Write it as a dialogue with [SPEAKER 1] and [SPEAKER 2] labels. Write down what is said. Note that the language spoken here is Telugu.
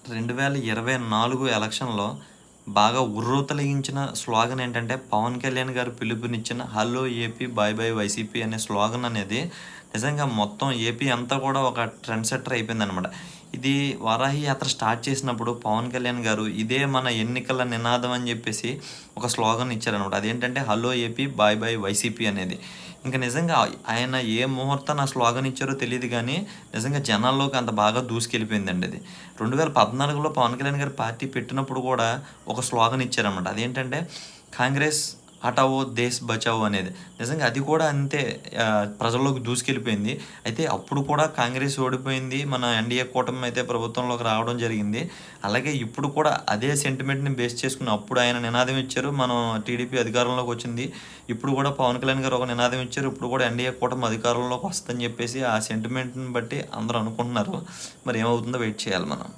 [SPEAKER 1] 2024 ఎలక్షన్‌లో బాగా ఉర్రూతలగించిన స్లోగన్ ఏంటంటే, పవన్ కళ్యాణ్ గారు పిలుపునిచ్చిన 'hello AP bye bye YCP' అనే స్లోగన్ అనేది నిజంగా మొత్తం ఏపీ అంతా కూడా ఒక ట్రెండ్ సెట్టర్ అయిపోయిందనమాట. ఇది వారాహి యాత్ర స్టార్ట్ చేసినప్పుడు పవన్ కళ్యాణ్ గారు ఇదే మన ఎన్నికల నినాదం అని చెప్పేసి ఒక స్లోగన్ ఇచ్చారనమాట. అదేంటంటే 'hello AP bye bye YCP' అనేది. ఇంక నిజంగా ఆయన ఏ ముహూర్తాన ఆ స్లోగన్ ఇచ్చారో తెలీదు గానీ, నిజంగా జనాల్లోకి అంత బాగా దూసుకెళ్ళిపోయిందండి అది. 2014లో పవన్ కళ్యాణ్ గారు పార్టీ పెట్టినప్పుడు కూడా ఒక స్లోగన్ ఇచ్చారనమాట. అదేంటంటే, కాంగ్రెస్ హటావో దేశ్ బచావో అనేది. నిజంగా అది కూడా అంతే ప్రజల్లోకి దూసుకెళ్ళిపోయింది. అయితే అప్పుడు కూడా కాంగ్రెస్ ఓడిపోయింది. మన ఎన్డీఏ కూటమి అయితే ప్రభుత్వంలోకి రావడం జరిగింది. అలాగే ఇప్పుడు కూడా అదే సెంటిమెంట్‌ని బేస్ చేసుకొని అప్పుడు ఆయన నినాదం ఇచ్చారు. మనం టీడీపీ అధికారంలోకి వచ్చింది. ఇప్పుడు కూడా పవన్ కళ్యాణ్ గారు ఒక నినాదం ఇచ్చారు. ఇప్పుడు కూడా ఎన్డీఏ కూటమి అధికారంలోకి వస్తదని చెప్పేసి ఆ సెంటిమెంట్‌ని బట్టి అందరూ అనుకుంటున్నారు. మరి ఏమవుతుందో వెయిట్ చేయాలి మనం.